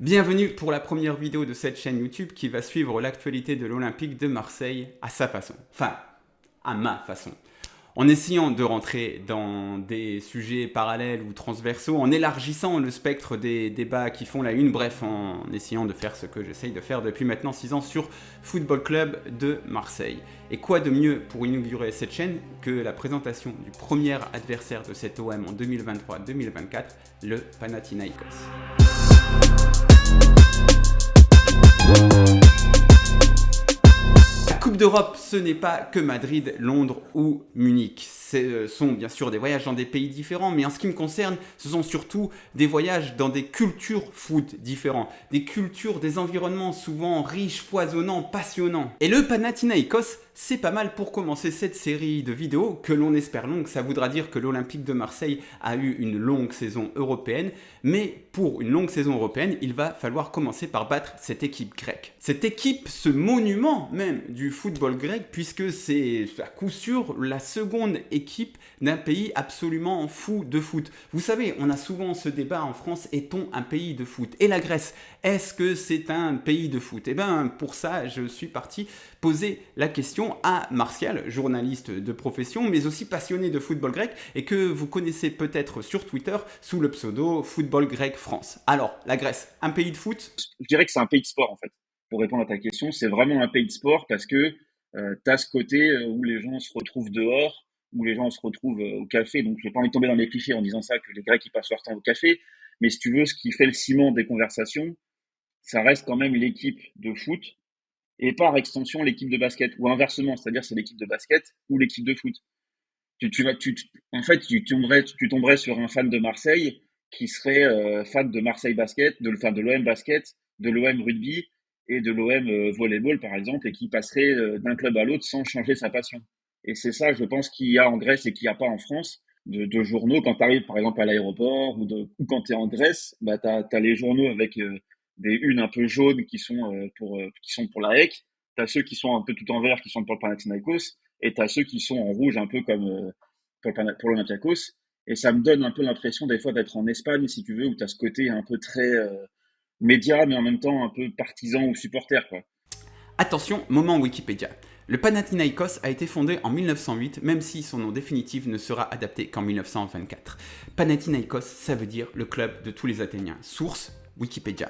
Bienvenue pour la première vidéo de cette chaîne YouTube qui va suivre l'actualité de l'Olympique de Marseille à sa façon. Enfin, à ma façon. En essayant de rentrer dans des sujets parallèles ou transversaux, en élargissant le spectre des débats qui font la une, bref, en essayant de faire ce que j'essaye de faire depuis maintenant 6 ans sur Football Club de Marseille. Et quoi de mieux pour inaugurer cette chaîne que la présentation du premier adversaire de cette OM en 2023-2024, le Panathinaikos. La Coupe d'Europe, ce n'est pas que Madrid, Londres ou Munich. Ce sont bien sûr des voyages dans des pays différents, mais en ce qui me concerne, ce sont surtout des voyages dans des cultures foot différents, des cultures, des environnements souvent riches, foisonnants, passionnants. Et le Panathinaikos, c'est pas mal pour commencer cette série de vidéos, que l'on espère longue. Ça voudra dire que l'Olympique de Marseille a eu une longue saison européenne, mais pour une longue saison européenne, il va falloir commencer par battre cette équipe grecque. Cette équipe, ce monument même du football grec, puisque c'est à coup sûr la seconde équipe d'un pays absolument fou de foot. Vous savez, on a souvent ce débat en France, est-on un pays de foot? Et la Grèce, est-ce que c'est un pays de foot? Eh bien, pour ça, je suis parti poser la question à Martial, journaliste de profession, mais aussi passionné de football grec, et que vous connaissez peut-être sur Twitter sous le pseudo Football Grec France. Alors, la Grèce, un pays de foot? Je dirais que c'est un pays de sport, en fait. Pour répondre à ta question, c'est vraiment un pays de sport parce que tu as ce côté où les gens se retrouvent dehors, où les gens se retrouvent au café. Donc, je n'ai pas envie de tomber dans les clichés en disant ça, que les Grecs, ils passent leur temps au café. Mais si tu veux, ce qui fait le ciment des conversations, ça reste quand même l'équipe de foot et par extension l'équipe de basket. Ou inversement, c'est-à-dire c'est l'équipe de basket ou l'équipe de foot. En fait, tu tomberais sur un fan de Marseille qui serait fan de Marseille Basket, de l'OM Basket, de l'OM Rugby et de l'OM Volleyball, par exemple, et qui passerait d'un club à l'autre sans changer sa passion. Et c'est ça, je pense, qu'il y a en Grèce et qu'il n'y a pas en France, de journaux. Quand tu arrives, par exemple, à l'aéroport ou quand tu es en Grèce, bah, tu as les journaux avec des unes un peu jaunes qui sont pour la HEC. Tu as ceux qui sont un peu tout en vert qui sont pour le Panathinaikos. Et tu as ceux qui sont en rouge un peu comme pour l'Olympiakos. Et ça me donne un peu l'impression des fois d'être en Espagne, si tu veux, où tu as ce côté un peu très média, mais en même temps un peu partisan ou supporter, quoi. Attention, moment Wikipédia. Le Panathinaikos a été fondé en 1908, même si son nom définitif ne sera adapté qu'en 1924. Panathinaikos, ça veut dire le club de tous les Athéniens. Source, Wikipédia.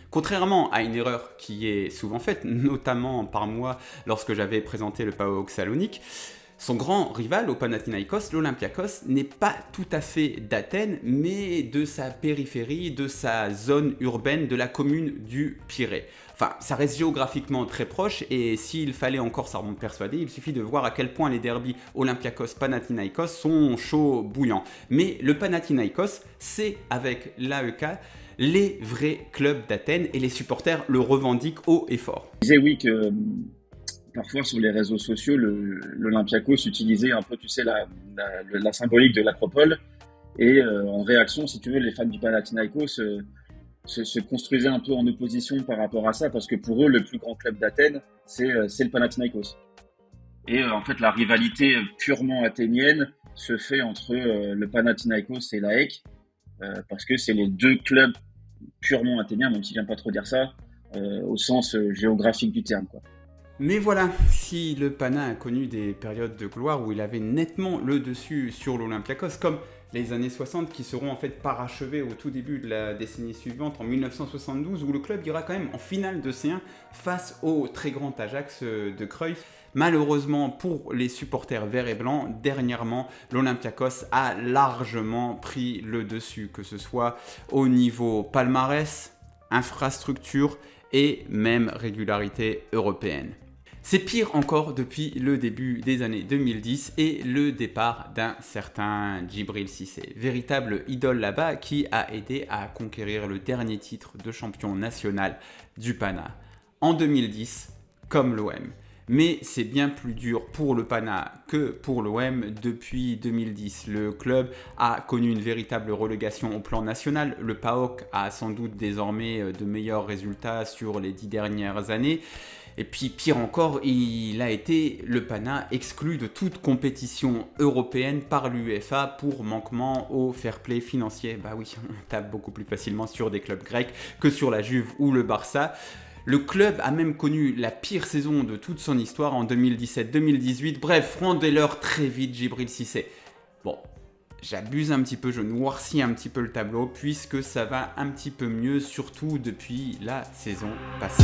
Contrairement à une erreur qui est souvent faite, notamment par moi lorsque j'avais présenté le PAOK Salonique, son grand rival au Panathinaikos, l'Olympiakos, n'est pas tout à fait d'Athènes, mais de sa périphérie, de sa zone urbaine, de la commune du Pirée. Enfin, ça reste géographiquement très proche, et s'il fallait encore s'en persuader, il suffit de voir à quel point les derbys Olympiakos-Panathinaikos sont chauds bouillants. Mais le Panathinaikos, c'est avec l'AEK les vrais clubs d'Athènes, et les supporters le revendiquent haut et fort. Je disais oui que parfois sur les réseaux sociaux, l'Olympiakos utilisait un peu, tu sais, la symbolique de l'acropole. Et en réaction, si tu veux, les fans du Panathinaikos se construisaient un peu en opposition par rapport à ça, parce que pour eux, le plus grand club d'Athènes, c'est le Panathinaikos. Et en fait, la rivalité purement athénienne se fait entre le Panathinaikos et l'AEK, parce que c'est les deux clubs purement athéniens, même si j'aime pas trop dire ça, au sens géographique du terme, quoi. Mais voilà, si le Pana a connu des périodes de gloire où il avait nettement le dessus sur l'Olympiakos, comme les années 60 qui seront en fait parachevées au tout début de la décennie suivante, en 1972, où le club ira quand même en finale de C1 face au très grand Ajax de Cruyff. Malheureusement pour les supporters verts et blancs, dernièrement, l'Olympiakos a largement pris le dessus, que ce soit au niveau palmarès, infrastructure et même régularité européenne. C'est pire encore depuis le début des années 2010 et le départ d'un certain Djibril Cissé, véritable idole là-bas qui a aidé à conquérir le dernier titre de champion national du Pana. En 2010, comme l'OM. Mais c'est bien plus dur pour le Pana que pour l'OM depuis 2010. Le club a connu une véritable relégation au plan national. Le PAOK a sans doute désormais de meilleurs résultats sur les 10 dernières années. Et puis pire encore, il a été, le Pana, exclu de toute compétition européenne par l'UEFA pour manquement au fair play financier. Bah oui, on tape beaucoup plus facilement sur des clubs grecs que sur la Juve ou le Barça. Le club a même connu la pire saison de toute son histoire en 2017-2018. Bref, rendez-leur très vite Djibril Cissé. Bon, j'abuse un petit peu, je noircis un petit peu le tableau puisque ça va un petit peu mieux, surtout depuis la saison passée.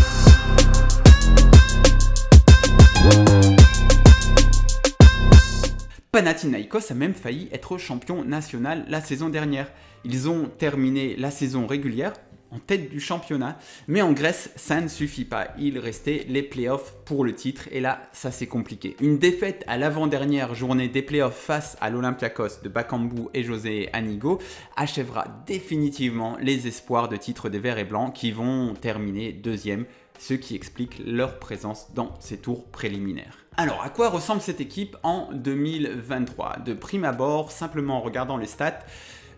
Panathinaïkos a même failli être champion national la saison dernière. Ils ont terminé la saison régulière en tête du championnat, mais en Grèce, ça ne suffit pas. Il restait les playoffs pour le titre, et là, ça c'est compliqué. Une défaite à l'avant-dernière journée des playoffs face à l'Olympiakos de Bakambu et José Anigo achèvera définitivement les espoirs de titre des Verts et Blancs qui vont terminer deuxième, ce qui explique leur présence dans ces tours préliminaires. Alors, à quoi ressemble cette équipe en 2023 ? De prime abord, simplement en regardant les stats,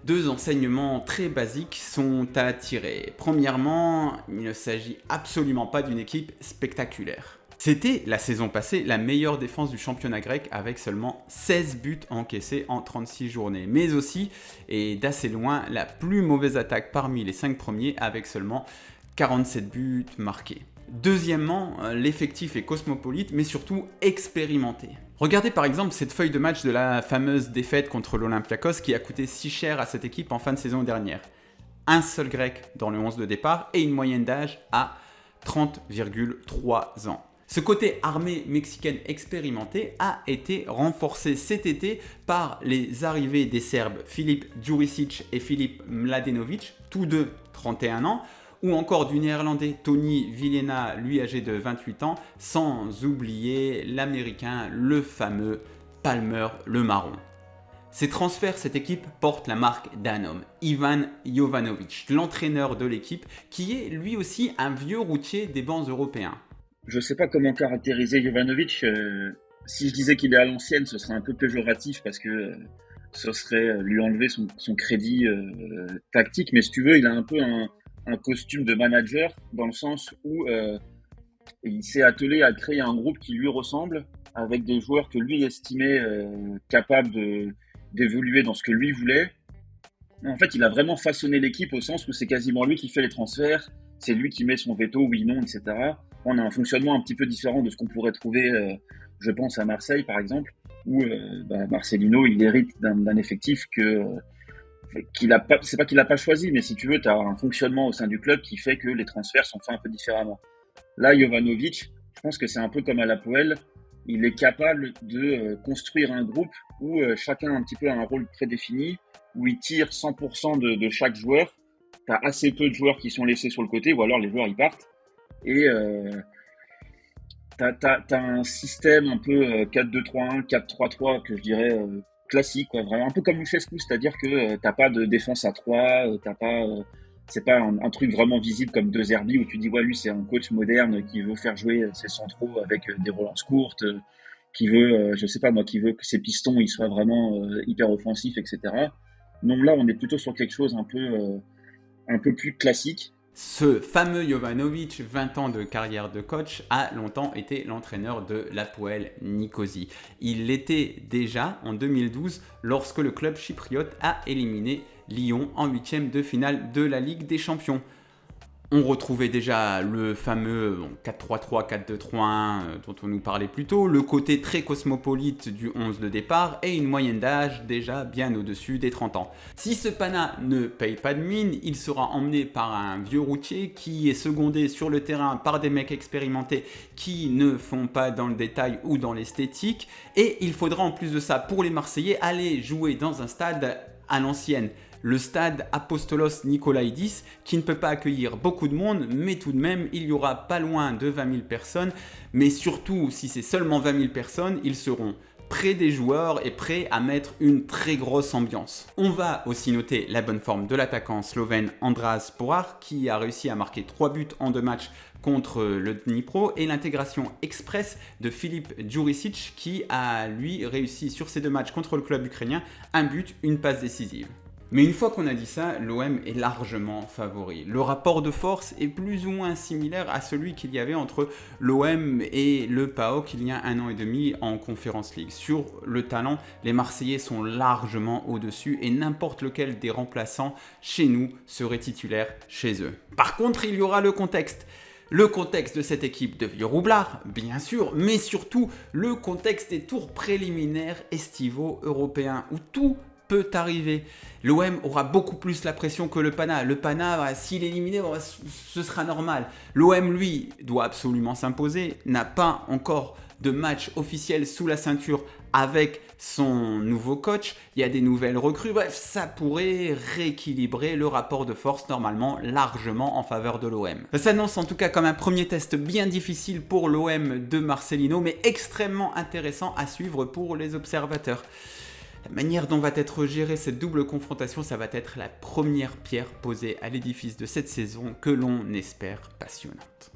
deux enseignements très basiques sont à tirer. Premièrement, il ne s'agit absolument pas d'une équipe spectaculaire. C'était la saison passée la meilleure défense du championnat grec avec seulement 16 buts encaissés en 36 journées. Mais aussi, et d'assez loin, la plus mauvaise attaque parmi les 5 premiers avec seulement 47 buts marqués. Deuxièmement, l'effectif est cosmopolite mais surtout expérimenté. Regardez par exemple cette feuille de match de la fameuse défaite contre l'Olympiakos qui a coûté si cher à cette équipe en fin de saison dernière. Un seul grec dans le 11 de départ et une moyenne d'âge à 30,3 ans. Ce côté armée mexicaine expérimentée a été renforcé cet été par les arrivées des Serbes Filip Đurišić et Filip Mladenovic, tous deux 31 ans, ou encore du néerlandais Toni Vilhena, lui âgé de 28 ans, sans oublier l'américain, le fameux Palmer le Marron. Ces transferts, cette équipe porte la marque d'un homme, Ivan Jovanović, l'entraîneur de l'équipe, qui est lui aussi un vieux routier des bancs européens. Je ne sais pas comment caractériser Jovanović. Si je disais qu'il est à l'ancienne, ce serait un peu péjoratif parce que ce serait lui enlever son crédit tactique. Mais si tu veux, il a un peu un costume de manager dans le sens où il s'est attelé à créer un groupe qui lui ressemble avec des joueurs que lui estimait capables d'évoluer dans ce que lui voulait. En fait, il a vraiment façonné l'équipe au sens où c'est quasiment lui qui fait les transferts, c'est lui qui met son veto, oui, non, etc. On a un fonctionnement un petit peu différent de ce qu'on pourrait trouver, je pense, à Marseille, par exemple, où Marcelino, il hérite d'un effectif c'est pas qu'il a pas choisi, mais si tu veux, tu as un fonctionnement au sein du club qui fait que les transferts sont faits un peu différemment. Là, Jovanović, je pense que c'est un peu comme à l'APOEL, il est capable de construire un groupe où chacun un petit peu a un rôle prédéfini, où il tire 100% de chaque joueur. Tu as assez peu de joueurs qui sont laissés sur le côté, ou alors les joueurs ils partent. Et t'as un système un peu 4-2-3-1, 4-3-3 que je dirais classique, quoi, vraiment un peu comme Lucescu, c'est-à-dire que t'as pas de défense à 3, c'est pas un truc vraiment visible comme De Zerbi où tu dis ouais lui c'est un coach moderne qui veut faire jouer ses centraux avec des relances courtes, qui veut je sais pas moi, qui veut que ses pistons ils soient vraiment hyper offensifs, etc. Non, là on est plutôt sur quelque chose un peu plus classique. Ce fameux Jovanović, 20 ans de carrière de coach, a longtemps été l'entraîneur de l'APOEL Nicosie. Il l'était déjà en 2012 lorsque le club chypriote a éliminé Lyon en 8e de finale de la Ligue des Champions. On retrouvait déjà le fameux 4-3-3, 4-2-3-1 dont on nous parlait plus tôt, le côté très cosmopolite du 11 de départ et une moyenne d'âge déjà bien au-dessus des 30 ans. Si ce Pana ne paye pas de mine, il sera emmené par un vieux routier qui est secondé sur le terrain par des mecs expérimentés qui ne font pas dans le détail ou dans l'esthétique, et il faudra en plus de ça pour les Marseillais aller jouer dans un stade à l'ancienne. Le stade Apostolos Nikolaïdis qui ne peut pas accueillir beaucoup de monde, mais tout de même il y aura pas loin de 20 000 personnes, mais surtout si c'est seulement 20 000 personnes, ils seront près des joueurs et prêt à mettre une très grosse ambiance. On va aussi noter la bonne forme de l'attaquant slovène Andras Pohár qui a réussi à marquer 3 buts en 2 matchs contre le Dnipro et l'intégration express de Filip Djuricic qui a lui réussi sur ces 2 matchs contre le club ukrainien un but, une passe décisive. Mais une fois qu'on a dit ça, l'OM est largement favori. Le rapport de force est plus ou moins similaire à celui qu'il y avait entre l'OM et le PAOK il y a 1 an et demi en Conference League. Sur le talent, les Marseillais sont largement au-dessus et n'importe lequel des remplaçants chez nous serait titulaire chez eux. Par contre, il y aura le contexte. Le contexte de cette équipe de vieux roublards, bien sûr, mais surtout le contexte des tours préliminaires estivaux européens où tout peut arriver. L'OM aura beaucoup plus la pression que le Pana. Le Pana, s'il est éliminé, ce sera normal. L'OM, lui, doit absolument s'imposer, n'a pas encore de match officiel sous la ceinture avec son nouveau coach. Il y a des nouvelles recrues. Bref, ça pourrait rééquilibrer le rapport de force normalement largement en faveur de l'OM. Ça s'annonce en tout cas comme un premier test bien difficile pour l'OM de Marcelino, mais extrêmement intéressant à suivre pour les observateurs. La manière dont va être gérée cette double confrontation, ça va être la première pierre posée à l'édifice de cette saison que l'on espère passionnante.